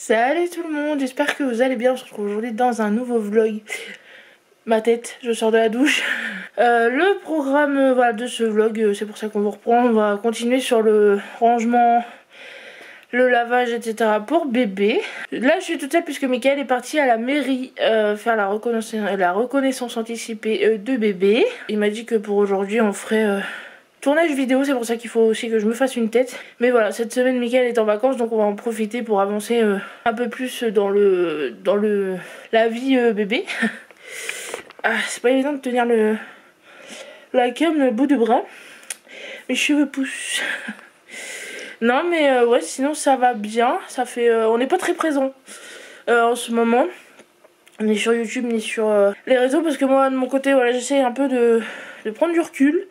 Salut tout le monde, j'espère que vous allez bien. On se retrouve aujourd'hui dans un nouveau vlog. Ma tête, je sors de la douche. Le programme voilà, de ce vlog, c'est pour ça qu'on vous reprend. On va continuer sur le rangement, le lavage, etc. pour bébé. Là je suis toute seule puisque Mickaël est parti à la mairie faire la reconnaissance anticipée de bébé. Il m'a dit que pour aujourd'hui on ferait... tournage vidéo, c'est pour ça qu'il faut aussi que je me fasse une tête. Mais voilà, cette semaine Mickaël est en vacances, donc on va en profiter pour avancer un peu plus dans la vie bébé. Ah, c'est pas évident de tenir la cam le bout de bras. Mes cheveux poussent. Non mais ouais, sinon ça va bien. Ça fait, on n'est pas très présent en ce moment. Ni sur YouTube ni sur les réseaux, parce que moi de mon côté voilà, j'essaie un peu de prendre du recul.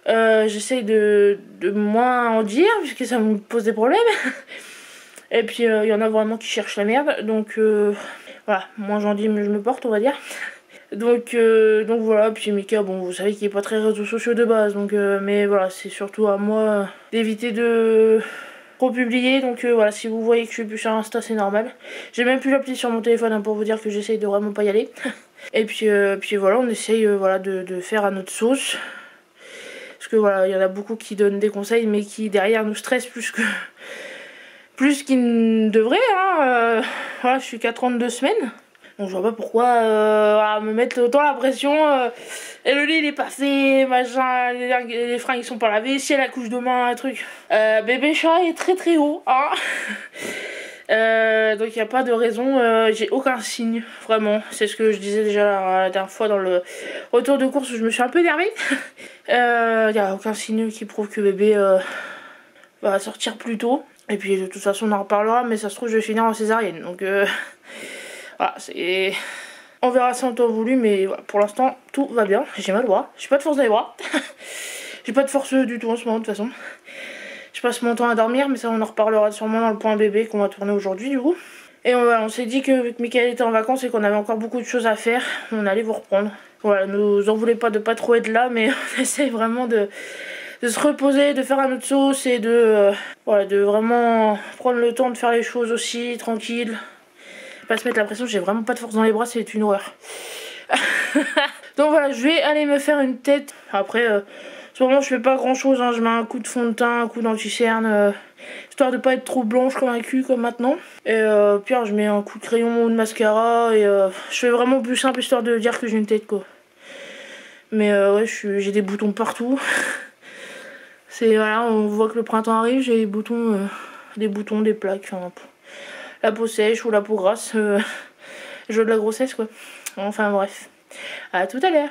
J'essaye de moins en dire puisque ça me pose des problèmes. Et puis il y en a vraiment qui cherchent la merde. Donc voilà, moins j'en dis mieux je me porte, on va dire. Donc voilà, puis Mika, bon vous savez qu'il est pas très réseaux sociaux de base. Donc mais voilà, c'est surtout à moi d'éviter de republier. Donc voilà, si vous voyez que je suis plus sur Insta, c'est normal. J'ai même plus l'appli sur mon téléphone hein, pour vous dire que j'essaye de vraiment pas y aller. Et puis voilà, on essaye voilà, de faire à notre sauce. Parce que voilà, il y en a beaucoup qui donnent des conseils mais qui derrière nous stressent plus qu'ils ne devraient. Hein. Voilà, je suis qu'à 32 semaines. Donc je vois pas pourquoi voilà, me mettre autant la pression. Et le lit il est passé, machin, les fringues ils sont pas lavés, si elle accouche demain, un truc. Bébé chat est très très haut. Hein. Donc il n'y a pas de raison, j'ai aucun signe, vraiment. C'est ce que je disais déjà la dernière fois dans le retour de course où je me suis un peu énervée. Il n'y a aucun signe qui prouve que bébé va sortir plus tôt. Et puis de toute façon on en reparlera, mais ça se trouve je vais finir en césarienne. Donc voilà, c'est... On verra ça en temps voulu, mais voilà, pour l'instant tout va bien. J'ai mal au bras, j'ai pas de force dans les bras. J'ai pas de force du tout en ce moment de toute façon. Je passe mon temps à dormir, mais ça on en reparlera sûrement dans le point bébé qu'on va tourner aujourd'hui du coup. Et on s'est dit que Mickaël était en vacances et qu'on avait encore beaucoup de choses à faire, on allait vous reprendre. Voilà, nous en voulez pas de pas trop être là, mais on essaye vraiment de se reposer, de faire un autre sauce et voilà, de vraiment prendre le temps de faire les choses aussi, tranquille. Pas se mettre la pression, j'ai vraiment pas de force dans les bras, c'est une horreur. Donc voilà, je vais aller me faire une tête. Après... en ce moment je fais pas grand chose, hein. Je mets un coup de fond de teint, un coup d'anti-cerne, histoire de pas être trop blanche comme un cul comme maintenant. Et puis je mets un coup de crayon ou de mascara et je fais vraiment plus simple histoire de dire que j'ai une tête quoi. Mais ouais, j'ai des boutons partout. C'est voilà, on voit que le printemps arrive, j'ai des boutons, des plaques, enfin la peau sèche ou la peau grasse, jeu de la grossesse quoi. Enfin bref, à tout à l'heure.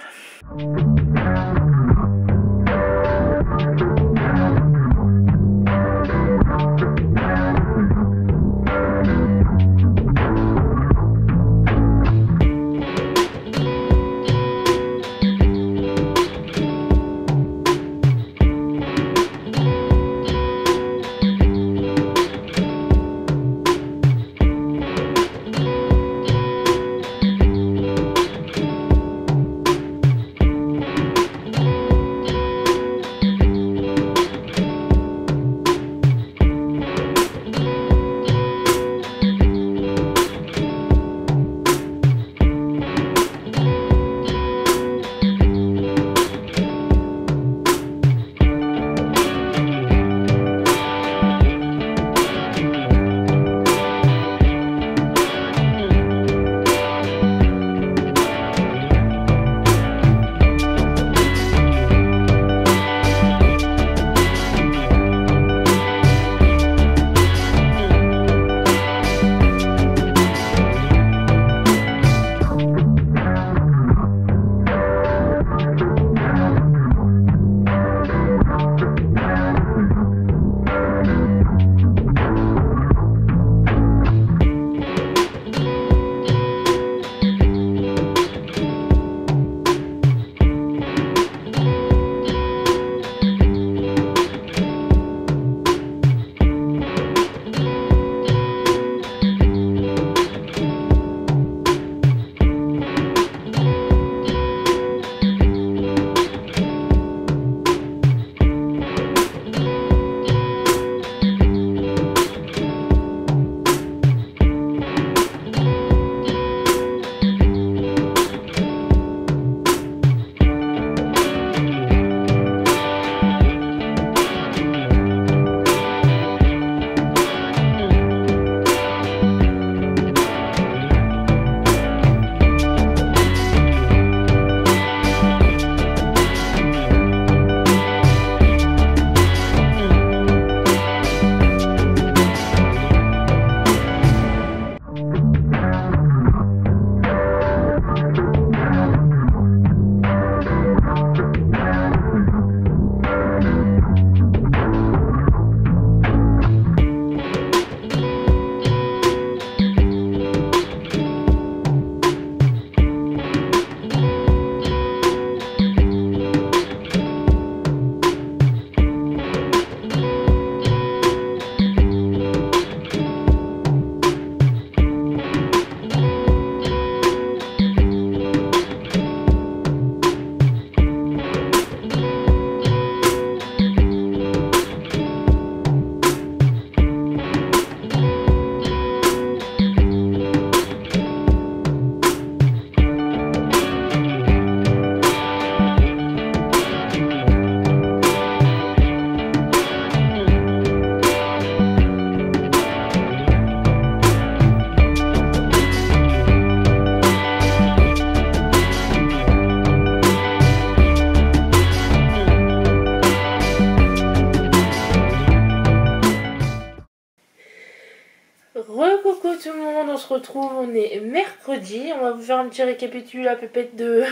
Re-coucou tout le monde, on se retrouve, on est mercredi, on va vous faire un petit récapitule à pépette de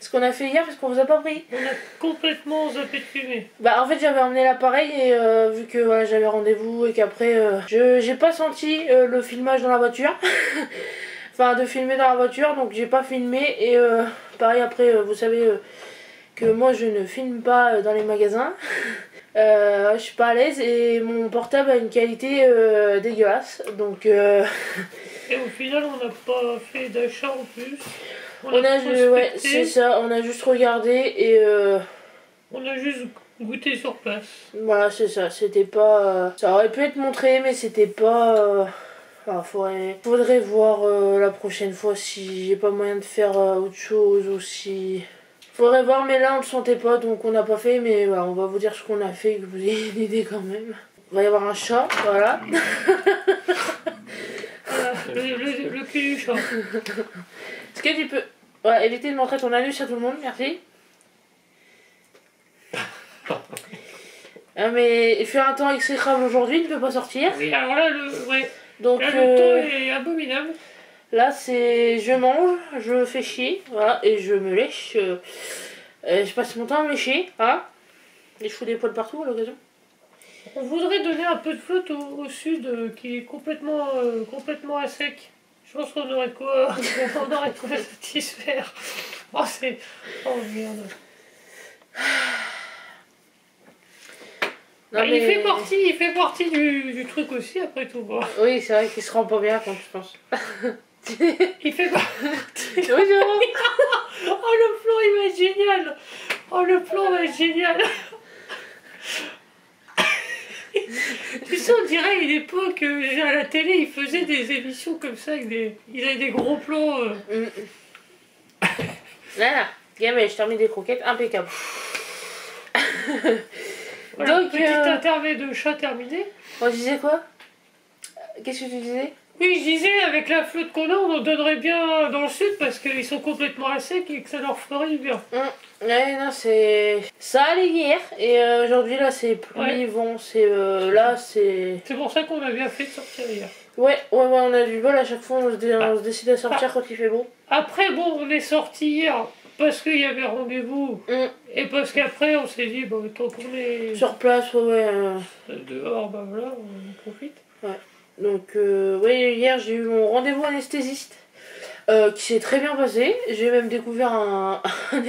ce qu'on a fait hier parce qu'on vous a pas pris. On a complètement zappé de fumer. Bah en fait j'avais emmené l'appareil et vu que voilà, j'avais rendez-vous et qu'après j'ai pas senti le filmage dans la voiture. Enfin de filmer dans la voiture, donc j'ai pas filmé et pareil après vous savez que moi je ne filme pas dans les magasins. Je suis pas à l'aise et mon portable a une qualité dégueulasse, donc Et au final, on n'a pas fait d'achat en plus. ouais, c'est ça, on a juste regardé et on a juste goûté sur place. voilà, c'est ça, c'était pas ça aurait pu être montré mais c'était pas enfin, faudrait voir la prochaine fois si j'ai pas moyen de faire autre chose ou si faudrait voir, mais là on le sentait pas donc on n'a pas fait, mais voilà, on va vous dire ce qu'on a fait, que vous ayez une idée quand même. Il va y avoir un chat, voilà. Le cul du chat. Est-ce que tu peux éviter de montrer ton anus à tout le monde, merci. Ah, mais il fait un temps exécrable aujourd'hui, il ne peut pas sortir. Oui, alors là, donc, là, le temps est abominable. Là, c'est je mange, je fais chier, voilà, et je me lèche. Je passe mon temps à me lécher, hein. Et je fous des poils partout à l'occasion. On voudrait donner un peu de flotte au sud qui est complètement à sec. Je pense qu'on aurait quoi on aurait quoi satisfaire. Oh, c'est... Oh merde. Non, bah, mais... il fait partie du truc aussi, après tout. Bon. Oui, c'est vrai qu'il se rend pas bien compte, je pense. Il fait pas... Oui, je Oh, le plan, il va être génial. Oh, le plan va être génial. Tu sais, on dirait à une époque, à la télé, ils faisaient des émissions comme ça, avec ils avaient des gros plans. Là, gamin, je t'ai remis des croquettes, impeccable. Voilà, donc, petite interview de chat terminée. On disait quoi? Qu'est-ce que tu disais? Oui, je disais, avec la flotte qu'on a, on en donnerait bien dans le sud parce qu'ils sont complètement à sec et que ça leur ferait du bien. Ouais, non, c'est... Ça allait hier, et aujourd'hui, là, c'est pluie, vent, c'est... là, c'est... C'est pour ça qu'on a bien fait de sortir hier. Ouais, on a du bol, à chaque fois, on se décide à sortir quand il fait beau. Après, bon, on est sorti hier parce qu'il y avait rendez-vous, et parce qu'après, on s'est dit, bon, tant qu'on est... Sur place, ouais. Dehors, bah voilà, on profite. Ouais. Donc, oui, hier, j'ai eu mon rendez-vous anesthésiste. Qui s'est très bien passé. J'ai même découvert un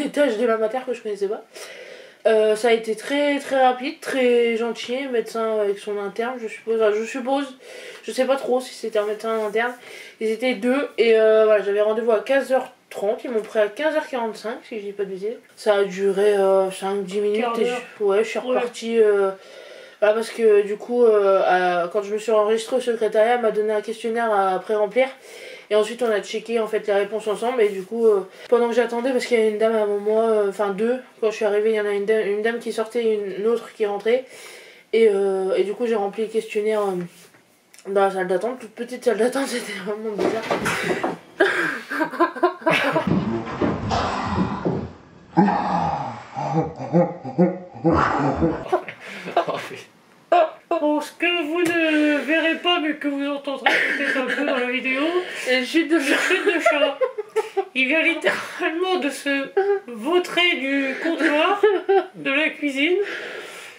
étage de la mater que je connaissais pas. Ça a été très très rapide, très gentil, médecin avec son interne, je suppose. Je sais pas trop si c'était un médecin interne. Ils étaient deux et voilà, j'avais rendez-vous à 15h30, ils m'ont pris à 15h45 si je dis pas de bêtises. Ça a duré 5-10 minutes et je suis repartie. Voilà, parce que du coup, quand je me suis enregistrée au secrétariat, elle m'a donné un questionnaire à pré-remplir. Et ensuite on a checké en fait les réponses ensemble et du coup pendant que j'attendais, parce qu'il y a une dame avant moi, enfin deux, quand je suis arrivée il y en a une dame qui sortait et une autre qui rentrait et du coup j'ai rempli le questionnaire dans la salle d'attente, toute petite salle d'attente, c'était vraiment bizarre. Bon, ce que vous ne verrez pas mais que vous entendrez peut-être un peu dans la vidéo, c'est une chute de chat. Il vient littéralement de se vautrer du comptoir de la cuisine.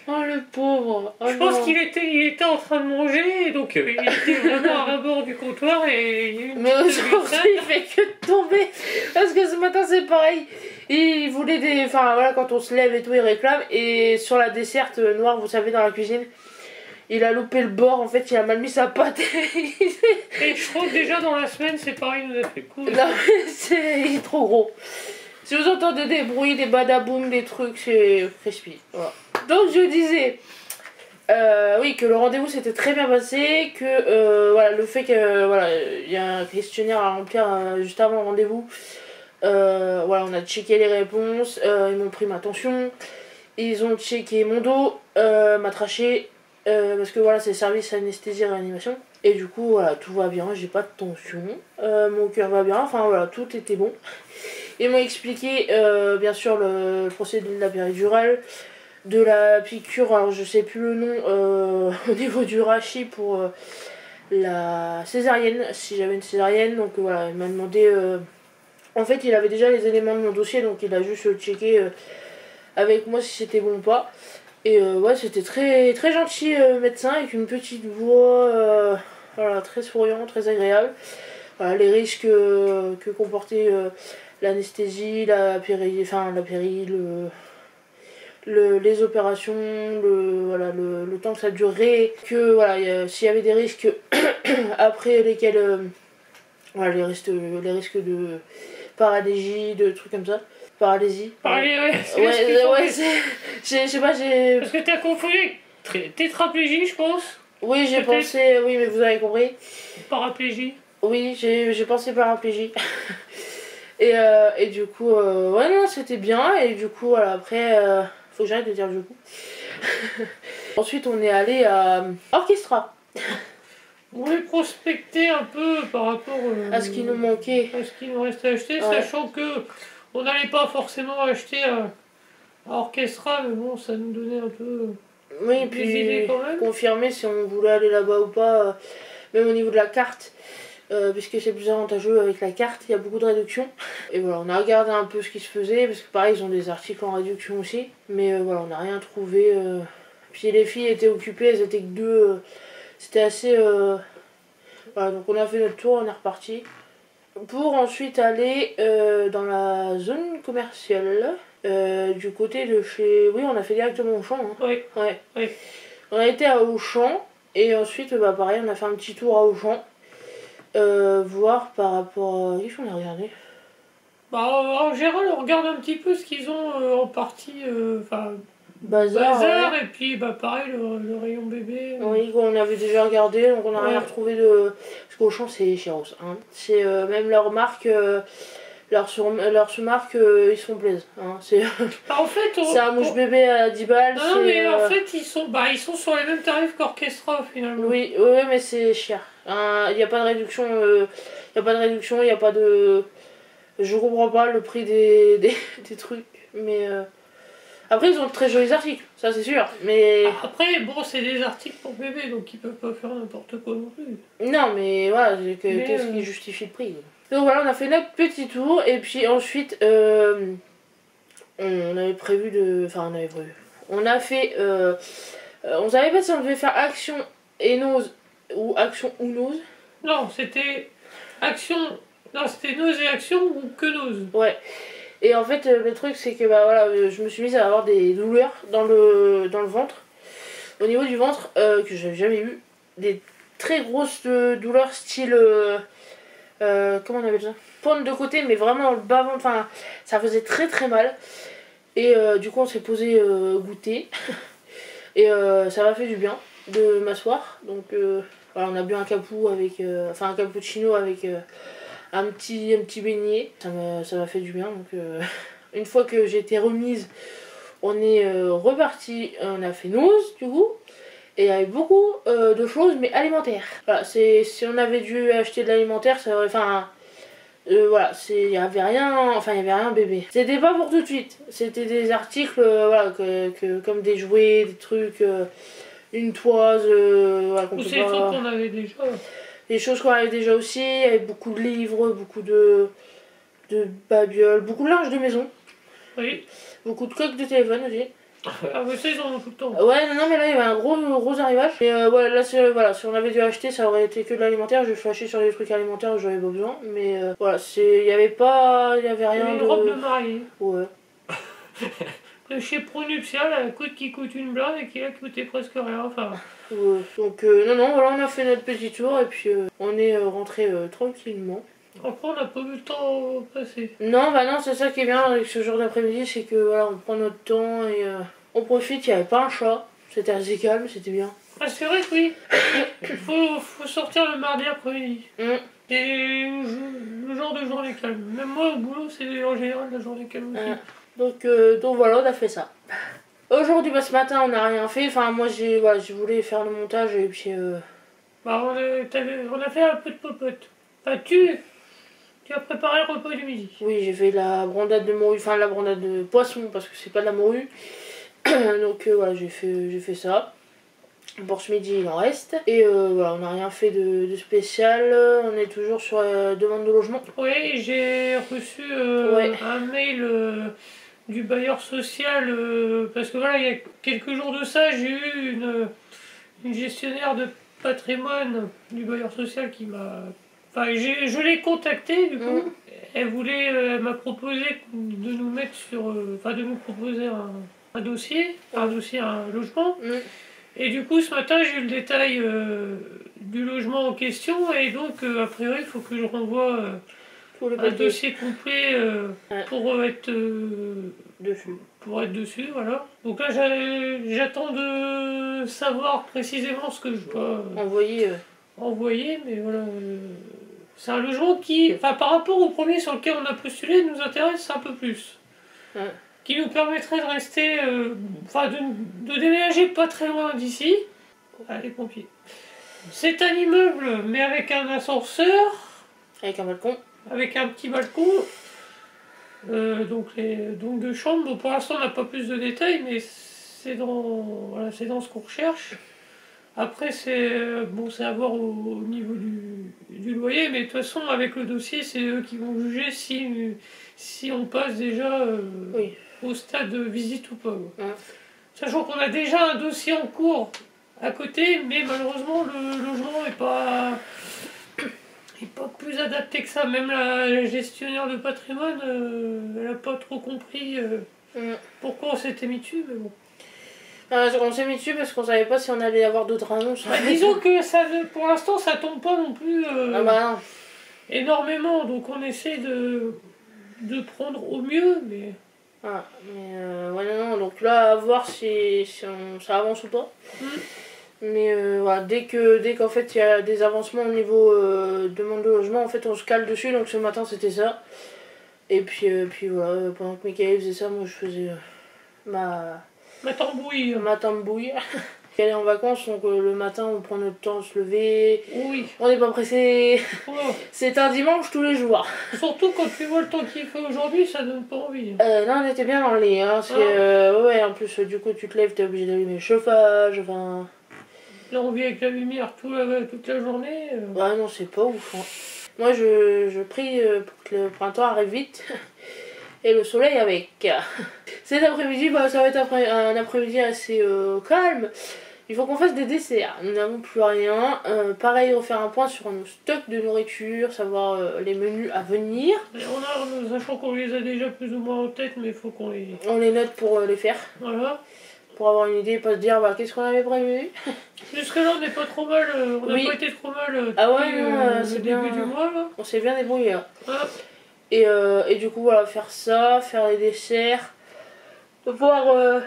Oh le pauvre. Je pense qu'il était en train de manger, et donc il était vraiment à ras-bord du comptoir et il y a eu une mais aujourd'hui il fait que de tomber. Parce que ce matin c'est pareil. Il voulait des... Enfin voilà, quand on se lève et tout il réclame. Et sur la desserte noire, vous savez, dans la cuisine, il a loupé le bord, en fait il a mal mis sa pâte. Et je crois que déjà dans la semaine c'est pareil, il nous a fait cool. Non mais il est trop gros. Si vous entendez des bruits, des badaboum, des trucs, c'est crispy. Voilà. Donc je disais, oui, que le rendez-vous s'était très bien passé, que voilà, le fait que voilà, il y a un questionnaire à remplir juste avant le rendez-vous. Voilà, on a checké les réponses, ils m'ont pris ma tension, ils ont checké mon dos, ma trachée, parce que voilà, c'est service anesthésie et réanimation. Et du coup, voilà, tout va bien, j'ai pas de tension, mon cœur va bien, enfin voilà, tout était bon. Ils m'ont expliqué bien sûr le procédé de la péridurale, de la piqûre, alors je sais plus le nom, au niveau du rachis pour la césarienne, si j'avais une césarienne. Donc voilà, il m'a demandé... En fait, il avait déjà les éléments de mon dossier, donc il a juste checké avec moi si c'était bon ou pas. Et ouais, c'était très, très gentil médecin avec une petite voix voilà, très souriant, très agréable. Voilà, les risques que comportait l'anesthésie, la péri, enfin la péri, les opérations, voilà, le temps que ça durait, que voilà, s'il y avait des risques après lesquels voilà, les risques de paralysie, de trucs comme ça. Paralysie. Ouais, je sais pas, j'ai... Parce que t'as confondu tétraplégie, je pense. Oui, j'ai pensé, oui, mais vous avez compris. Paraplégie. Oui, j'ai pensé paraplégie. et du coup, ouais, non, c'était bien. Et du coup, voilà, après, faut que j'arrête de dire du coup. Ensuite, on est allé à Orchestra. On voulait prospecter un peu par rapport à ce qui nous manquait. À ce qu'il nous restait à acheter, ouais. Sachant que on n'allait pas forcément acheter à Orchestra, mais bon, ça nous donnait un peu oui, des idées quand même. Confirmer si on voulait aller là-bas ou pas, même au niveau de la carte. Puisque c'est plus avantageux avec la carte, il y a beaucoup de réductions. Et voilà, on a regardé un peu ce qui se faisait, parce que pareil, ils ont des articles en réduction aussi. Mais voilà, on n'a rien trouvé. Puis les filles étaient occupées, elles étaient que deux. C'était assez... Voilà, donc on a fait notre tour, on est reparti. Pour ensuite aller dans la zone commerciale, du côté de chez... Oui, on a fait directement Auchan. Hein. Oui. Ouais. Oui. On a été à Auchan, et ensuite, bah pareil, on a fait un petit tour à Auchan. Voir par rapport à... Qu'est-ce qu'on a regardé? Bah, en général, on regarde un petit peu ce qu'ils ont en partie... Bazar, ouais. Et puis bah pareil, le rayon bébé. Oui, on avait déjà regardé, donc on n'a rien retrouvé de... Parce qu'Auchan, c'est Chiros. Hein. C'est même leur marque... Leur sous-marque, ils se font plaisir. Hein. C'est en fait, c'est un mouche bébé à 10 balles. Non, mais en fait, ils sont sur les mêmes tarifs qu'Orchestra, finalement. Oui, mais c'est cher. Il n'y a pas de réduction. Il n'y a pas de... Je comprends pas le prix des trucs. Mais... Après, ils ont de très jolis articles, ça c'est sûr. Mais... Après, bon, c'est des articles pour bébé, donc ils peuvent pas faire n'importe quoi non plus. Non, mais voilà, qu'est-ce qui justifie le prix? Donc voilà, on a fait notre petit tour, et puis ensuite, on avait prévu de... Enfin, on avait prévu. On a fait... on savait pas si on devait faire action et nose ou action ou nose. Non, c'était action... Non, c'était nose et action ou que nose. Ouais. Et en fait, le truc, c'est que bah, voilà, je me suis mise à avoir des douleurs dans le ventre. Au niveau du ventre, que j'avais jamais eu. Des très grosses douleurs style... comment on appelle ça? Pointe de côté, mais vraiment dans le bas-ventre. Enfin, ça faisait très très mal. Et du coup, on s'est posé goûter. Et ça m'a fait du bien de m'asseoir. Donc, voilà, on a bu un capou avec... Enfin, un cappuccino avec... un petit beignet, ça m'a fait du bien. Donc une fois que j'ai été remise, on est reparti, on a fait nose du coup, et il y avait beaucoup de choses mais alimentaires. Voilà, si on avait dû acheter de l'alimentaire, ça aurait... Enfin, voilà, il y avait rien bébé. C'était pas pour tout de suite, c'était des articles voilà, comme des jouets, des trucs, une toise, voilà, ou c'est des trucs qu'on avait déjà. Des choses qu'on avait déjà aussi, il y avait beaucoup de livres, beaucoup de babioles, beaucoup de linge de maison. Oui. Beaucoup de coques de téléphone aussi. Ah mais ça ils en ont tout le temps. Ouais, non, mais là il y avait un gros arrivage. Et ouais, là, voilà, si on avait dû acheter, ça aurait été que de l'alimentaire. Je flashais sur des trucs alimentaires où j'avais pas besoin. Mais voilà, il y avait rien une de... robe de mariée. Ouais. De chez Pronuptial, qui coûte une blinde et qui a coûté presque rien. Enfin... Ouais. Donc non, voilà, on a fait notre petit tour et puis on est rentré tranquillement. Après, on n'a pas vu le temps passer. Non, bah non, c'est ça qui est bien avec ce jour d'après-midi, c'est que voilà, on prend notre temps et on profite. Il n'y avait pas un chat, c'était assez calme, c'était bien. Ah, c'est vrai que oui. faut sortir le mardi après-midi. Et le genre de journée calme. Même moi, au boulot, c'est en général la journée calme aussi. Donc voilà, on a fait ça. Aujourd'hui, bah, ce matin, on n'a rien fait. Enfin, moi, je voulais faire le montage et puis... Bah, on a fait un peu de popote. Enfin, tu as préparé le repas du midi. Oui, j'ai fait la brandade de morue, enfin la brandade de poisson parce que c'est pas de la morue. Donc voilà, j'ai fait ça. Pour ce midi, il en reste. Et voilà, on n'a rien fait de spécial. On est toujours sur la demande de logement. Oui, j'ai reçu un mail du bailleur social parce que voilà, il y a quelques jours de ça, j'ai eu une gestionnaire de patrimoine du bailleur social qui m'a... Enfin, je l'ai contactée du coup. Elle m'a proposé de nous mettre sur... Enfin, de nous proposer un dossier, un logement. Et du coup, ce matin, j'ai eu le détail du logement en question, et donc, a priori, il faut que je renvoie un dossier complet pour être dessus. Pour être dessus, voilà. Donc là, j'attends de savoir précisément ce que je dois envoyer, mais voilà. C'est un logement qui, enfin, par rapport au premier sur lequel on a postulé, nous intéresse un peu plus. Qui nous permettrait de rester, enfin de déménager pas très loin d'ici. Les pompiers. C'est un immeuble, mais avec un ascenseur. Avec un balcon. Avec un petit balcon. Donc deux chambres. Bon, pour l'instant, on n'a pas plus de détails, mais c'est dans ce qu'on recherche. Après, c'est à voir au niveau du loyer, mais de toute façon, avec le dossier, c'est eux qui vont juger si on passe déjà au stade de visite ou pas. Sachant qu'on a déjà un dossier en cours à côté, mais malheureusement, le logement n'est pas plus adapté que ça. Même la gestionnaire de patrimoine, elle n'a pas trop compris pourquoi on s'était mis dessus, mais bon. On s'est mis dessus parce qu'on savait pas si on allait avoir d'autres annonces. Disons que pour l'instant, ça tombe pas non plus énormément, donc on essaie de prendre au mieux, mais... non, donc là, à voir si ça avance ou pas. Mais voilà, dès qu'en fait il y a des avancements au niveau demande de logement, en fait on se cale dessus, donc ce matin c'était ça. Et puis voilà, pendant que Michael faisait ça, moi je faisais ma tambouille. Elle est en vacances, donc le matin on prend notre temps à se lever. On n'est pas pressé. C'est un dimanche tous les jours. Surtout quand tu vois le temps qu'il fait aujourd'hui, ça donne pas envie. Non, on était bien dans le lit. Hein, en plus du coup tu te lèves, t'es obligé d'allumer le chauffage. Enfin... Là on vit avec la lumière toute la journée. Ouais, non, c'est pas ouf. Hein. Moi je prie pour que le printemps arrive vite. Et le soleil avec. Cet après-midi, ça va être un après-midi assez calme. Il faut qu'on fasse des desserts. Nous n'avons plus rien. Pareil, refaire un point sur nos stocks de nourriture, savoir les menus à venir. Sachant qu'on les a déjà plus ou moins en tête, mais il faut qu'on les... On les note pour les faire. Voilà. Pour avoir une idée et pas se dire qu'est-ce qu'on avait prévu. Jusque-là, on n'est pas trop mal. On n'a pas été trop mal depuis c'est le début du mois. Là. On s'est bien débrouillé. Et du coup, voilà, faire ça, faire les desserts. Voir...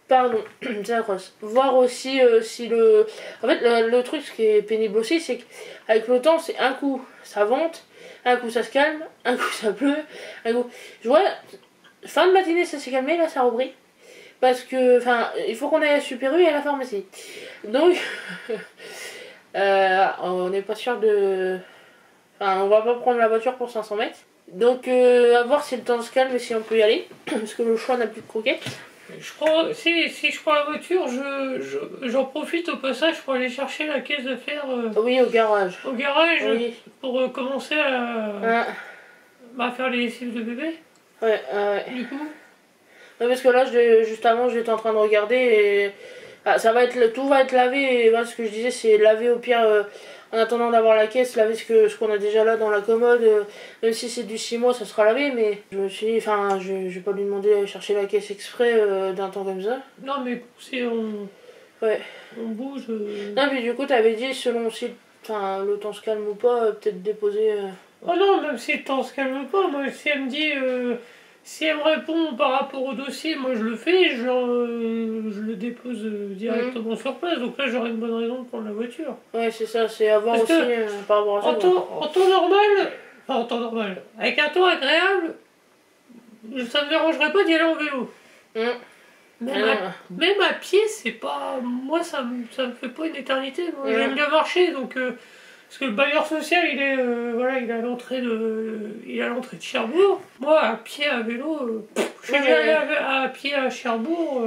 Pardon, c'est la crosse. Voir aussi si le... En fait, le truc, ce qui est pénible aussi, c'est qu'avec le temps, c'est un coup, ça vente, un coup, ça se calme, un coup, ça pleut, un coup... Je vois, fin de matinée, ça s'est calmé, là, ça a repris. Parce que, il faut qu'on aille à Super U et à la pharmacie. Donc, on n'est pas sûr de... on va pas prendre la voiture pour 500 mètres. Donc, à voir si le temps se calme et si on peut y aller. Parce que le choix n'a plus de croquettes. Si je prends la voiture, j'en profite au passage pour aller chercher la caisse de fer. Oui, au garage. Au garage, pour commencer à faire les lessives de bébé. Ouais. Du coup. Ouais, parce que là, juste avant, j'étais en train de regarder et tout va être lavé. Et là, ce que je disais, c'est laver au pire, en attendant d'avoir la caisse, laver ce qu'on a déjà là dans la commode. Même si c'est du 6 mois, ça sera lavé, mais je me suis dit, je vais pas lui demander d'aller chercher la caisse exprès d'un temps comme ça. Non, mais si on bouge. Non, mais du coup, t'avais dit, selon si le temps se calme ou pas, peut-être déposer. Oh non, même si le temps se calme pas, moi, si elle me dit. Si elle me répond par rapport au dossier, moi je le fais, je le dépose directement sur place. Donc là, j'aurai une bonne raison de prendre la voiture. Ouais, c'est ça, c'est à voir aussi par rapport à ça. En temps normal, avec un temps agréable, ça me dérangerait pas d'y aller en vélo. Même à pied, c'est pas... Moi, ça me fait pas une éternité. J'aime bien marcher, donc... Parce que le bailleur social, il est à l'entrée de Cherbourg. Moi, à pied, à vélo, je suis déjà allé à pied à Cherbourg.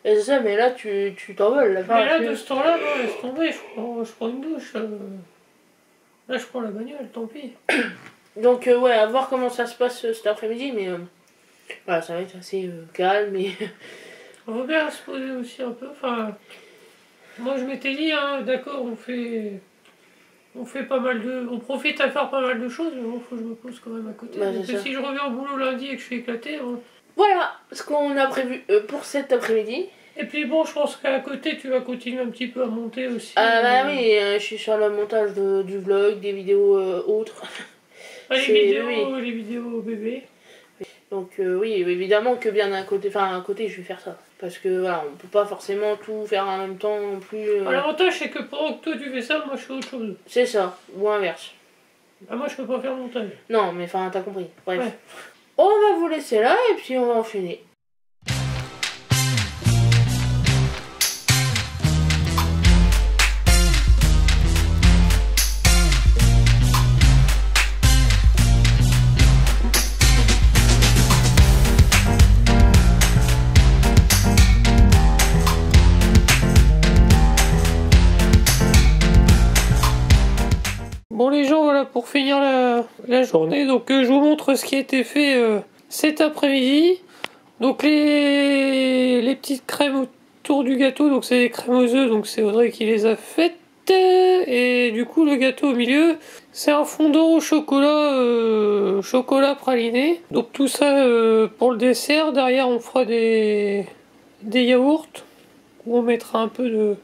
Et c'est ça, mais là, tu t'envoles. Là, Mais là, de ce temps-là, non, laisse tomber, je prends une douche. Là, je prends la bagnole, tant pis. Donc, ouais, à voir comment ça se passe cet après-midi, mais voilà, ça va être assez calme. Et... On va bien se poser aussi un peu. Enfin, moi, je m'étais dit, hein, d'accord, on fait pas mal de... On profite à faire pas mal de choses, mais bon, faut que je me pose quand même à côté. Bah, Parce que si je reviens au boulot lundi et que je suis éclaté... Bon. Voilà ce qu'on a prévu pour cet après-midi. Et puis bon, je pense qu'à côté, tu vas continuer un petit peu à monter aussi. Ah bah oui, je suis sur le montage du vlog, des vidéos autres. Ah, les vidéos bébés. Donc oui, évidemment que bien à côté, je vais faire ça. Parce que voilà, on peut pas forcément tout faire en même temps non plus. L'avantage, c'est que pendant que toi tu fais ça, moi je fais autre chose. C'est ça, ou inverse. Ah, moi je peux pas faire montage. Non, mais enfin, t'as compris. Bref. Ouais. On va vous laisser là et puis on va enchaîner. Bon les gens, voilà pour finir la journée, donc je vous montre ce qui a été fait cet après-midi. Donc les petites crèmes autour du gâteau, donc c'est des crèmes aux œufs, donc c'est Audrey qui les a faites. Et du coup le gâteau au milieu, c'est un fondant au chocolat praliné. Donc tout ça pour le dessert. Derrière on fera des yaourts, où on mettra un peu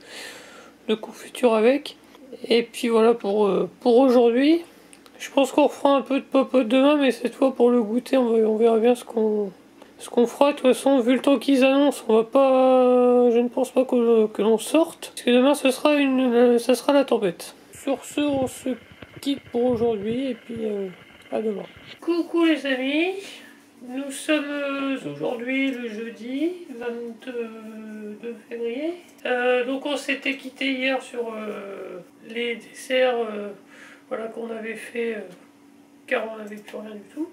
de confiture avec. Et puis voilà pour aujourd'hui. Je pense qu'on refera un peu de popote demain, mais cette fois pour le goûter, on verra bien ce qu'on fera. De toute façon, vu le temps qu'ils annoncent, on va pas. Je ne pense pas que l'on sorte. Parce que demain, ça sera la tempête. Sur ce, on se quitte pour aujourd'hui et puis à demain. Coucou les amis. Nous sommes aujourd'hui le jeudi 22 février. Donc on s'était quitté hier sur les desserts voilà, qu'on avait fait car on n'avait plus rien du tout.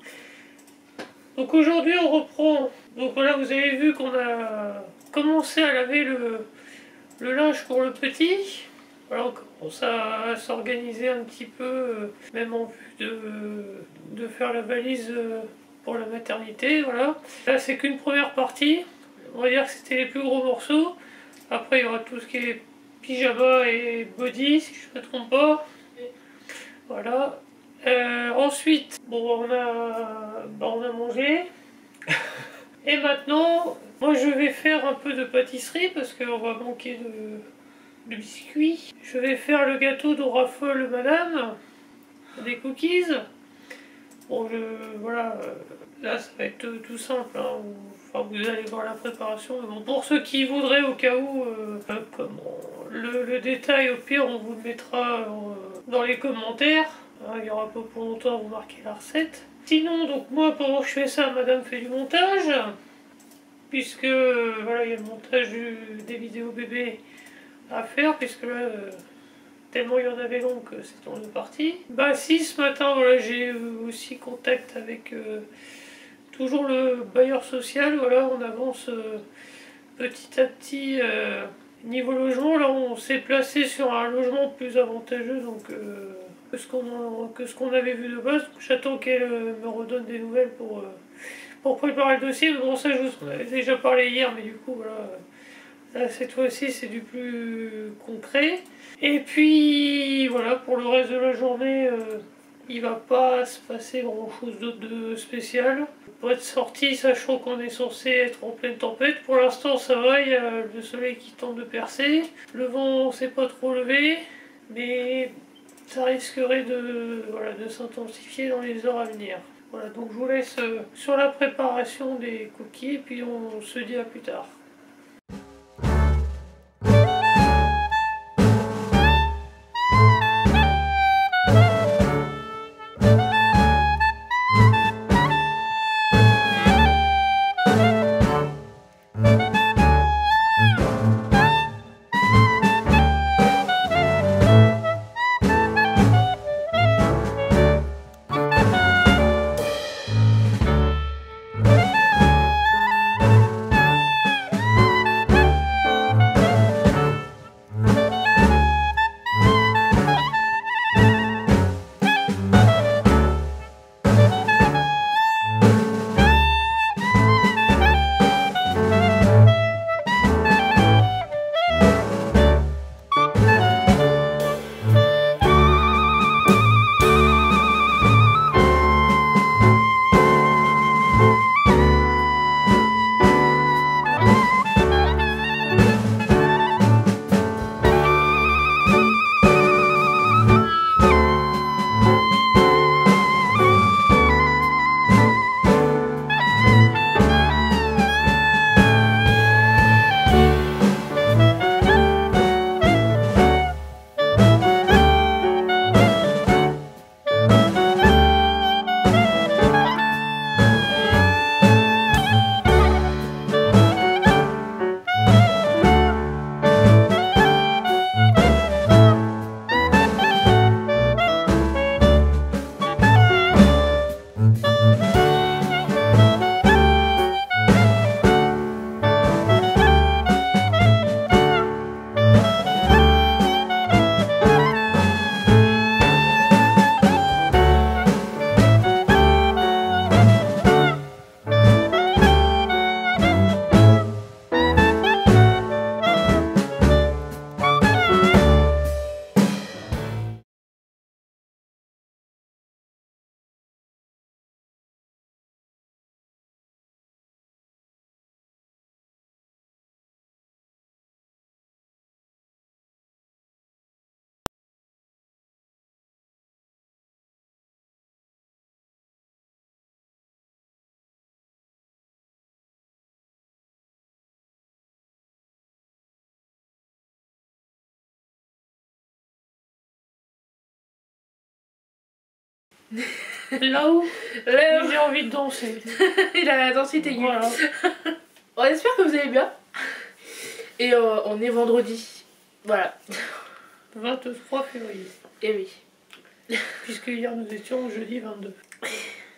Donc aujourd'hui on reprend. Donc voilà, vous avez vu qu'on a commencé à laver le linge pour le petit. Voilà, on commence à s'organiser un petit peu, même en vue de faire la valise pour la maternité, voilà. Là c'est qu'une première partie, on va dire que c'était les plus gros morceaux. Après il y aura tout ce qui est pyjama et body, si je ne me trompe pas. Voilà. Ensuite, bon, on a mangé. Et maintenant, moi je vais faire un peu de pâtisserie parce qu'on va manquer de biscuits. Je vais faire le gâteau dont raffole madame, des cookies. Bon, voilà, là ça va être tout simple, hein. Enfin, vous allez voir la préparation. Mais bon, pour ceux qui voudraient au cas où, le détail au pire on vous le mettra dans les commentaires. Hein, il n'y aura pas pour longtemps à vous marquer la recette. Sinon, donc moi pendant que je fais ça, madame fait du montage. Puisque voilà, il y a le montage des vidéos bébés à faire, puisque là... tellement il y en avait long que c'est en deux parties. Bah si ce matin voilà, j'ai aussi contact avec toujours le bailleur social, voilà, on avance petit à petit niveau logement. Là on s'est placé sur un logement plus avantageux donc, que ce qu'on avait vu de base. J'attends qu'elle me redonne des nouvelles pour préparer le dossier. Bon ça je vous en avais déjà parlé hier, mais du coup voilà, là, cette fois-ci c'est du plus concret. Et puis voilà, pour le reste de la journée, il va pas se passer grand chose d'autre de spécial. Pour être sorti, sachant qu'on est censé être en pleine tempête, pour l'instant ça va, il y a le soleil qui tente de percer. Le vent s'est pas trop levé, mais ça risquerait de s'intensifier dans les heures à venir. Voilà, donc je vous laisse sur la préparation des cookies et puis on se dit à plus tard. Là où Là où j'ai envie de danser. il a la densité aiguë. Voilà. On espère que vous allez bien. Et on est vendredi. Voilà. 23 février. Et oui. Puisque hier nous étions jeudi 22.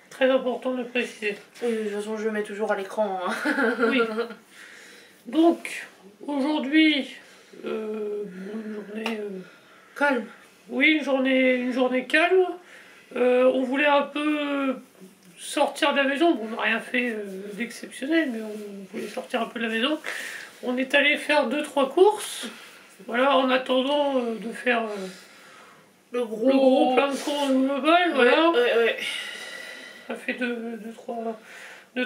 Très important de le préciser. Oui, de toute façon, je le mets toujours à l'écran. Hein. Oui. Donc, aujourd'hui, une journée... Calme. Oui, une journée calme. On voulait un peu sortir de la maison. Bon, on n'a rien fait d'exceptionnel, mais on voulait sortir un peu de la maison. On est allé faire 2-3 courses. Voilà, en attendant de faire Le le gros plein de courses global. Voilà. Ouais. Ça fait deux,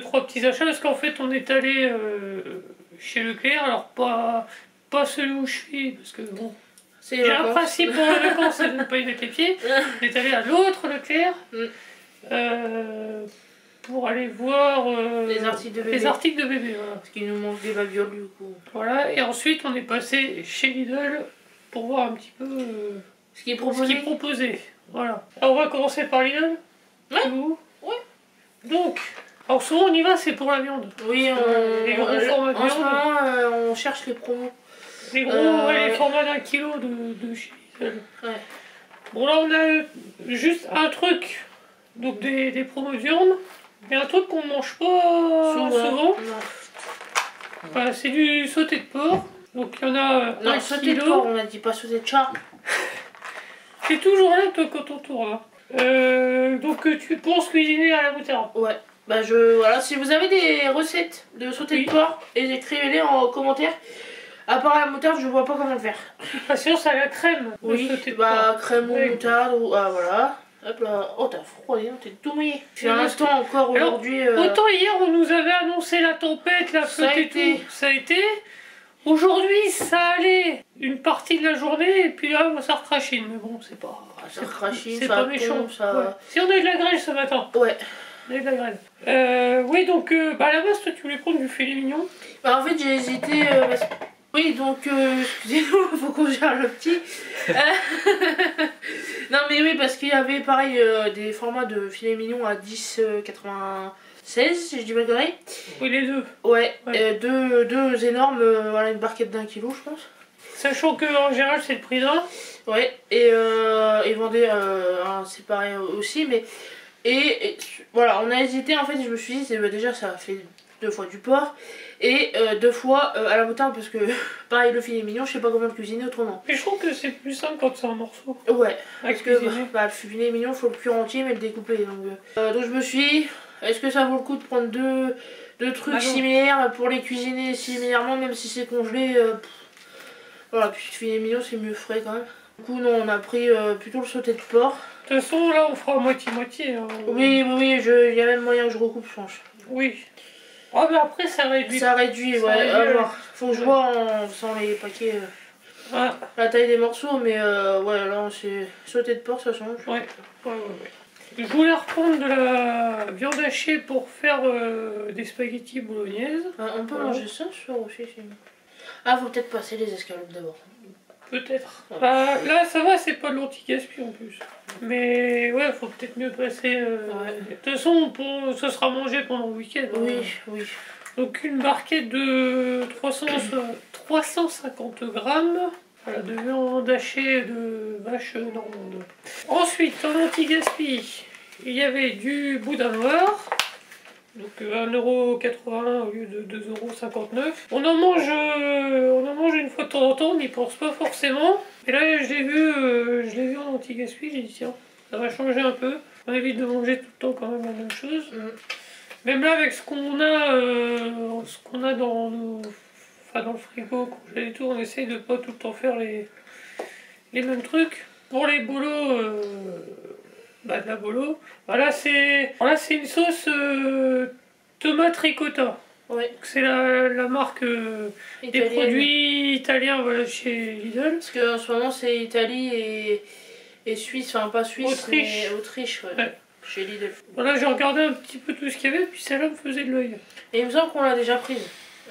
trois petits achats parce qu'en fait on est allé chez Leclerc, alors pas celui où je suis, parce que bon, C'est j'ai un principe pour les vacances, c'est de ne pas y mettre les pieds. On est allé à l'autre Leclerc pour aller voir les articles de bébé. Voilà. Parce qu'il nous manque des babioles du coup. Voilà, et ensuite on est passé chez Lidl pour voir un petit peu Ce qui est ce proposé. qu'ils proposaient. Voilà. Alors on va commencer par Lidl. Ouais. C'est où Ouais. Donc, alors souvent on y va, c'est pour la viande. Oui, Les gros formats de en ce viande. moment, on cherche les promos. Les gros, ouais, les formats d'1 kilo de chez Lidl. Ouais. Bon là on a juste un truc, donc des promos de viande, mais un truc qu'on mange pas souvent. Non. Voilà, c'est du sauté de porc. Donc il y en a Non, 1 sauté de kilo. porc, on a dit pas sauté de chat. C'est toujours là toi quand on tourne. Hein. Donc tu penses cuisiner à la moutarde. Ouais. Bah voilà, si vous avez des recettes de sauté Oui. de porc, écrivez-les en commentaire. À part la moutarde, je vois pas comment le faire. Patience à la crème. Le Oui, sauté de bah porc. crème ou Oui. moutarde ou ah voilà. Hop là. Oh t'as froid, dis donc, t'es tout mouillé. C'est un parce instant encore Alors, aujourd'hui. Autant hier on nous avait annoncé la tempête, la Ça a flotte et été. tout, ça a été. Aujourd'hui ça allait une partie de la journée et puis là ça recrachine. Mais bon c'est pas. Ça recrachine, c'est ça pas tombe, méchant. ça. Ouais. Si on a eu de la grêle ce matin. Ouais. On a eu de la grêle. Oui donc à la base toi tu voulais prendre du filet mignon. Bah en fait j'ai hésité. Oui donc excusez-nous, faut qu'on gère le petit. Non mais oui parce qu'il y avait pareil des formats de filet mignon à 10,96 si je dis pas de conneries. Oui les deux. Ouais, Ouais. deux énormes, voilà une barquette d'1 kilo je pense. Sachant que en général c'est le prix d'un. Ouais, et ils vendaient un séparé aussi, mais. Et voilà, on a hésité en fait, je me suis dit, déjà ça fait 2 fois du porc, et 2 fois à la moutarde, parce que pareil, le filet mignon, je sais pas comment le cuisiner autrement. Mais je trouve que c'est plus simple quand c'est un morceau. Ouais, À parce que cuisiner. le filet mignon, faut le cuire entier, mais le découper. Donc je me suis dit, est-ce que ça vaut le coup de prendre deux trucs Ah non. similaires pour les cuisiner similairement, même si c'est congelé Voilà, puis le filet mignon, c'est mieux frais quand même. Du coup, non, on a pris plutôt le sauté de porc. De toute façon là on fera moitié-moitié. Hein. Oui, il y a même moyen que je recoupe, je pense. Oui. Oh mais après ça réduit. Ça réduit, Ça ouais, réduit, à voir. Faut que je ouais. vois en faisant les paquets Ah, la taille des morceaux, mais ouais, là, c'est sauté de porc, ça change. ouais. Je voulais reprendre de la viande hachée pour faire des spaghettis bolognaises. Ah, on peut Ouais. manger ça ce soir aussi, sinon. Ah, faut peut-être passer les escalopes d'abord. Peut-être. Ouais. Bah, là ça va, c'est pas de l'anti-gaspi en plus. Mais ouais, faut peut-être mieux passer. Ouais. De toute façon, ça sera mangé pendant le week-end. Hein. Oui. Donc une barquette de 350 grammes voilà, de viande hachée de vache normande. Ensuite, en anti-gaspi, il y avait du boudin noir. Donc 1,81€ au lieu de 2,59€. On en mange une fois de temps en temps, on n'y pense pas forcément. Et là je l'ai vu en anti-gaspi, j'ai dit tiens, ça va changer un peu. On évite de manger tout le temps quand même la même chose. Même là avec ce qu'on a dans dans le frigo, congelé et tout, on essaye de pas tout le temps faire les mêmes trucs. Pour les bolos, de la bolo, voilà c'est une sauce tomate ricotta. Ouais. C'est la marque des Italienne. produits italiens voilà, chez Lidl. Parce qu'en ce moment, c'est Italie et Suisse, enfin pas Suisse, Autriche. mais Autriche, ouais. Ouais. Chez Lidl. Voilà, j'ai regardé un petit peu tout ce qu'il y avait, puis celle-là me faisait de l'œil. Et il me semble qu'on l'a déjà prise.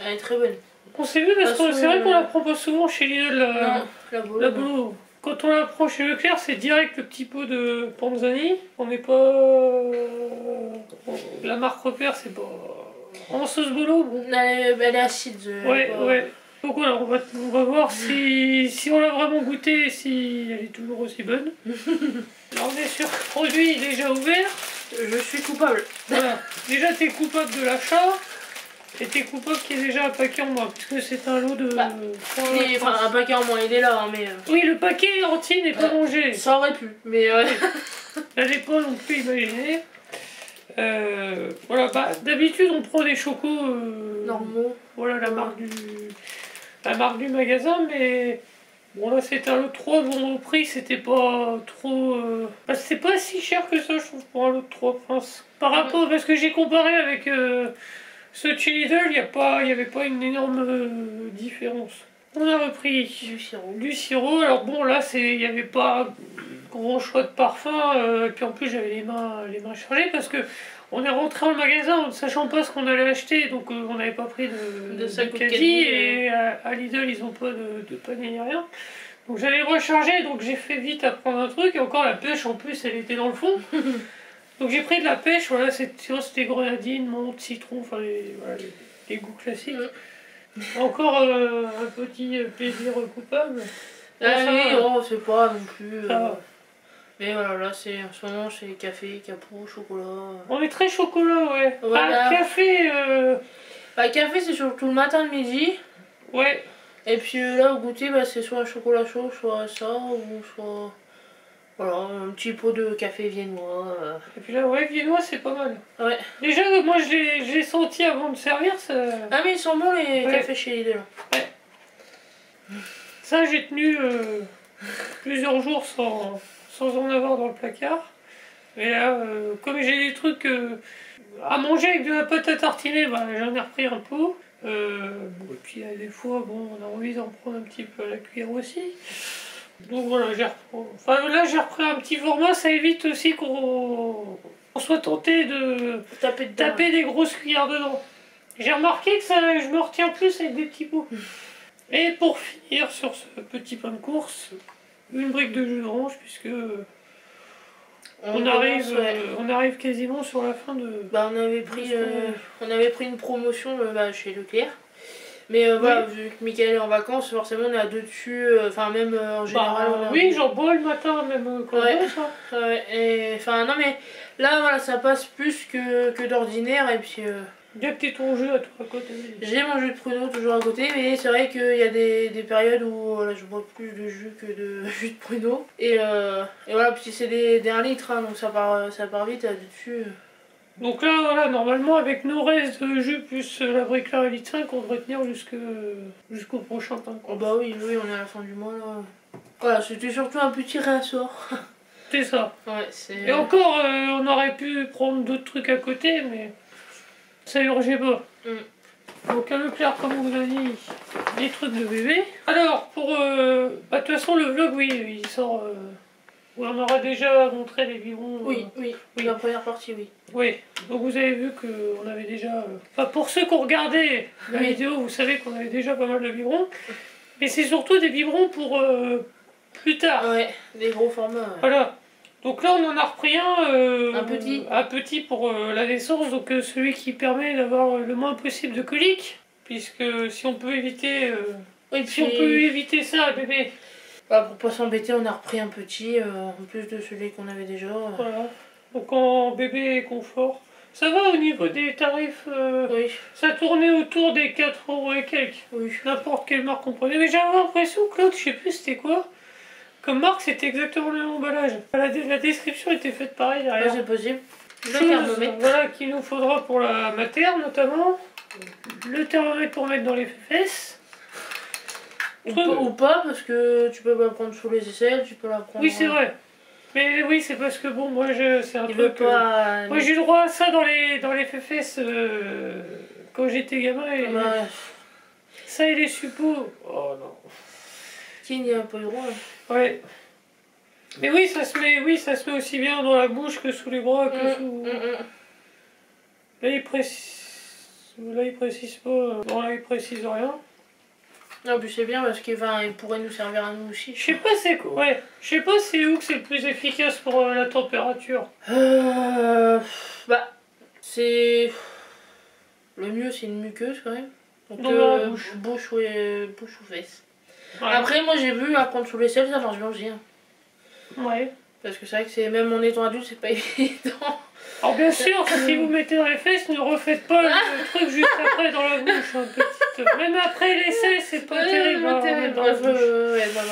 Elle est très bonne. On s'est vu parce que Façon, c'est vrai qu'on la prend pas souvent chez Lidl, Non, la bolo. la bolo. Quand on la prend chez Leclerc, c'est direct le petit pot de Panzani. On n'est pas... La marque repère, c'est pas... En sauce bolo, bon. Elle est acide. Ouais, ouais. Donc voilà, on va voir si on l'a vraiment goûté et si elle est toujours aussi bonne. Là, on est sur le produit déjà ouvert. Je suis coupable. Voilà. Déjà, t'es coupable de l'achat. Et t'es coupable qu'il y ait déjà un paquet en moins. Puisque c'est un lot de... Enfin, un paquet en moins, il est là, hein, mais... Oui, le paquet entier n'est pas mangé. Ça aurait pu, mais... J'avais pas non plus imaginé. Voilà, bah, d'habitude, on prend des chocos... normaux. Voilà, la marque du magasin, mais... Bon, là, c'était un lot de 3. Bon, au prix, c'était pas trop... Bah, c'était pas si cher que ça, je trouve, pour un lot de 3. Enfin, par rapport... Parce que j'ai comparé avec... ce chez Lidl, il n'y avait pas une énorme différence. On a repris du sirop. Alors bon, là, il n'y avait pas gros choix de parfum. Et puis en plus, j'avais les mains chargées parce que on est rentré dans le magasin en ne sachant pas ce qu'on allait acheter. Donc on n'avait pas pris de caddie. Et à Lidl, ils n'ont pas de panier ni rien. Donc j'allais recharger, donc j'ai fait vite à prendre un truc. Et encore, la pêche, en plus, elle était dans le fond. Donc j'ai pris de la pêche, voilà, c'était grenadine, menthe, citron, enfin les goûts classiques. Encore un petit plaisir coupable. Oui, oh, c'est pas non plus... Ça mais voilà, là, c'est en ce moment, c'est café, capou, chocolat... On est très chocolat, ouais. Voilà. Ah, café... Bah, café, c'est surtout le matin, le midi. Ouais. Et puis là, au goûter, bah, c'est soit un chocolat chaud, soit ça, ou soit... Voilà, un petit pot de café viennois. Et puis là, ouais, viennois, c'est pas mal. Ouais. Déjà, moi, je l'ai senti avant de servir, ça... Ah, mais ils sont bons, les cafés chez Lidl. Ouais. Ça, j'ai tenu plusieurs jours sans en avoir dans le placard. Et là, comme j'ai des trucs à manger avec de la pâte à tartiner, bah, j'en ai repris un pot. Bon, et puis des fois, bon, on a envie d'en prendre un petit peu à la cuillère aussi. Donc voilà, là j'ai repris un petit format, ça évite aussi qu'on soit tenté de taper des grosses cuillères dedans. J'ai remarqué que je me retiens plus avec des petits pots. Et pour finir sur ce petit pain de course, une brique de jus d'orange, puisque on arrive quasiment sur la fin de... Bah, on avait pris une promotion chez Leclerc. Mais voilà, vu que Mickaël est en vacances, forcément on est à deux dessus, enfin même en général... oui, j'en bois le matin même quand même, ça. Ouais, et enfin non mais là voilà, ça passe plus que d'ordinaire et puis... Bien que t'aies ton jus à toi à côté. J'ai mon jus de pruneau toujours à côté, mais c'est vrai qu'il y a des périodes où voilà, je bois plus de jus que de jus de pruneau. Et voilà, puis c'est des 1 litre, hein, donc ça part vite là-dessus. Donc là, voilà, normalement, avec nos restes de jus plus la brique là à litre 5, on devrait tenir jusqu'au prochain pain. Oh bah oui, on est à la fin du mois là. Voilà, c'était surtout un petit réassort. C'est ça. Ouais, et encore, on aurait pu prendre d'autres trucs à côté, mais ça urgeait pas. Donc à Leclerc, comme on vous a dit, des trucs de bébé. Alors, pour... de toute façon, le vlog, oui, il sort... où on aura déjà montré les biberons. Oui, la première partie, oui. Oui, donc vous avez vu qu'on avait déjà... Enfin, pour ceux qui ont regardé la vidéo, vous savez qu'on avait déjà pas mal de biberons. Mais c'est surtout des biberons pour plus tard. Ouais, des gros formats. Ouais. Voilà. Donc là, on en a repris un petit. Un petit pour la naissance, donc celui qui permet d'avoir le moins possible de coliques. Puisque si on peut éviter... on peut éviter ça, bébé... Bah, pour pas s'embêter, on a repris un petit, en plus de celui qu'on avait déjà. Voilà. Donc en bébé et confort. Ça va au niveau des tarifs, oui. Ça tournait autour des 4 € et quelques. Oui. N'importe quelle marque on prenait. Mais j'avais l'impression que l'autre, je sais plus c'était quoi. Comme marque, c'était exactement le même emballage. La description était faite pareil derrière. Ouais, c'est possible. Le thermomètre. Voilà, qu'il nous faudra pour la materne notamment. Le thermomètre pour mettre dans les fesses. Ou pas, parce que tu peux pas prendre sous les aisselles, tu peux la prendre... Oui, c'est vrai. Mais oui, c'est parce que bon, moi, c'est un truc... pas... Moi, j'ai eu droit à ça dans les fesses quand j'étais gamin. Et... Ouais. Ça et les suppos. Oh non. Qui n'y a pas eu droit. Ouais. Mais oui, ça se met aussi bien dans la bouche que sous les bras, que sous... Là, il précise pas. Bon, là, il précise rien. Non, puis c'est bien parce qu'il il pourrait nous servir à nous aussi. Je sais pas c'est quoi. Ouais. Je sais pas c'est où que c'est le plus efficace pour la température. Bah, c'est... Le mieux, c'est une muqueuse quand même. Donc, Dans la bouche. Bouche ou fesses. Ouais. Après, moi j'ai vu, à prendre sous l'aisselle, ça marche bien aussi. Hein. Ouais. Parce que c'est vrai que c'est même en étant adulte, c'est pas évident. Alors bien sûr, si vous mettez dans les fesses, ne refaites pas le truc juste après dans la bouche. Hein, petite... Même après l'essai, c'est pas terrible. Hein, terrible. dans la bouche. Ouais, non,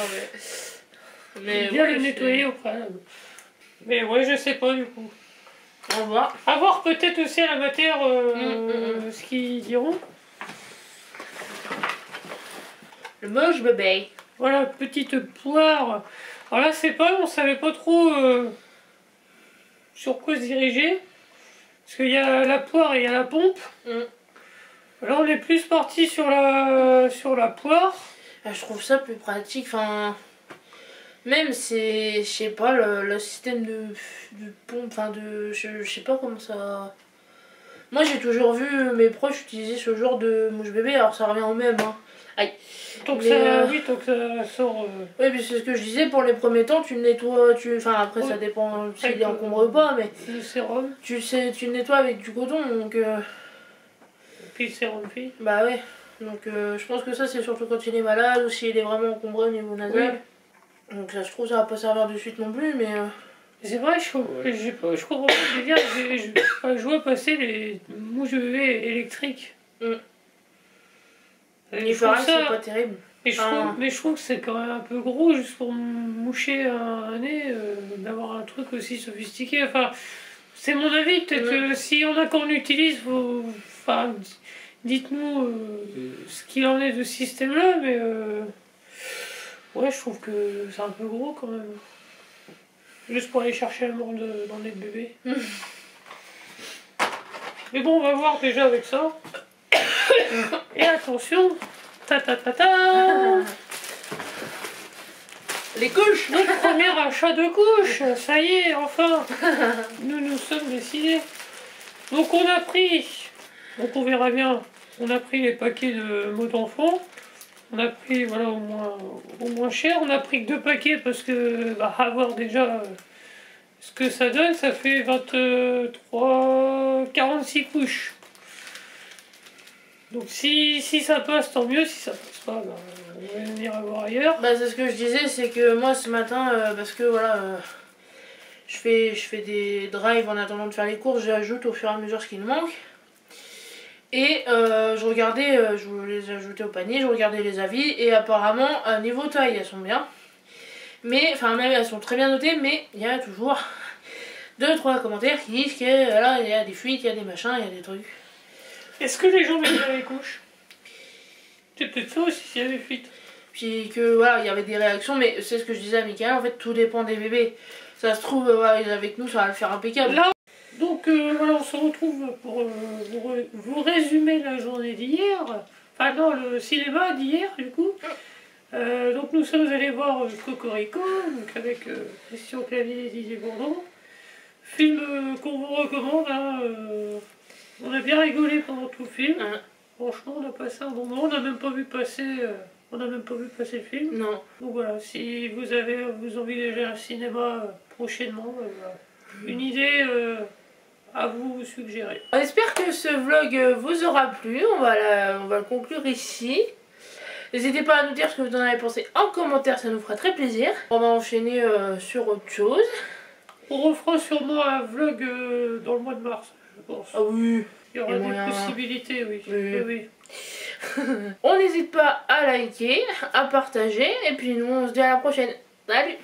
mais Bien ouais, le nettoyer au préalable. Mais ouais, je sais pas du coup. On va. À voir peut-être aussi à la matière ce qu'ils diront. Le moche bébé. Voilà, petite poire. Alors là, c'est pas, on savait pas trop sur quoi se diriger. Parce qu'il y a la poire et il y a la pompe. Là, on est plus parti sur la poire. Je trouve ça plus pratique. Enfin, même c'est, je sais pas, le système de pompe, enfin je sais pas comment ça... Moi j'ai toujours vu mes proches utiliser ce genre de mouche bébé, alors ça revient au même. Hein. Aïe. Donc Mais, ça, oui, donc ça sort... Oui, mais c'est ce que je disais, pour les premiers temps, tu le nettoies, enfin après Ouais. ça dépend s'il Avec est encombré ou pas, mais le sérum. tu le nettoies avec du coton, donc... Puis le sérum fille. Bah ouais, donc je pense que ça c'est surtout quand il est malade ou s'il est vraiment encombré au niveau nasal. Donc ça je trouve ça va pas servir de suite non plus, mais... C'est vrai, je comprends pas le délire. Je vois passer les mouches bébés électriques. Il paraît que c'est pas terrible. Mais je trouve que c'est quand même un peu gros juste pour moucher un nez, d'avoir un truc aussi sophistiqué. Enfin, c'est mon avis. Peut-être si on a qu'on utilise, enfin, dites-nous ce qu'il en est de ce système-là. Mais ouais, je trouve que c'est un peu gros quand même. Juste pour aller chercher l'amour dans le nez de bébé. Mais bon, on va voir déjà avec ça. Et attention, ta ta ta ta. Les couches. Notre premier achat de couches, ça y est, enfin. Nous sommes décidés. Donc on a pris, donc on verra bien, on a pris les paquets de mots d'enfant. On a pris, voilà, au moins cher. On a pris que 2 paquets parce que, à voir déjà ce que ça donne, ça fait 46 couches. Donc si ça passe, tant mieux. Si ça passe pas, on va venir voir ailleurs. Bah c'est ce que je disais, c'est que moi ce matin, parce que voilà, je fais des drives en attendant de faire les courses, j'ajoute au fur et à mesure ce qui me manque. Et je regardais, je les ajoutais au panier, je regardais les avis, et apparemment, niveau taille, elles sont bien. Mais, enfin même elles sont très bien notées, mais il y a toujours 2-3 commentaires qui disent que là, il y a des fuites, il y a des machins, il y a des trucs. Est-ce que les gens mettent bien les couches? C'est peut-être ça aussi s'il y a des fuites. Puis que voilà, il y avait des réactions, mais c'est ce que je disais à Mickaël, en fait tout dépend des bébés. Ça se trouve, voilà, avec nous ça va le faire impeccable. Là, donc voilà, on se retrouve pour vous résumer la journée d'hier. Enfin non, le cinéma d'hier du coup. Donc nous sommes allés voir Cocorico, donc avec Christian Clavier et Didier Bourdon. Film qu'on vous recommande, hein, on a bien rigolé pendant tout le film. Franchement, on a passé un bon moment, on n'a même pas vu passer le film. Non. Donc voilà, si vous avez envie d'aller au cinéma prochainement, une idée à vous suggérer. On espère que ce vlog vous aura plu, on va le conclure ici. N'hésitez pas à nous dire ce que vous en avez pensé en commentaire, ça nous fera très plaisir. On va enchaîner sur autre chose. On refera sûrement un vlog dans le mois de mars, je pense. Ah oui. Il y aura des possibilités, oui. Oui. On n'hésite pas à liker, à partager, et puis nous on se dit à la prochaine. Salut!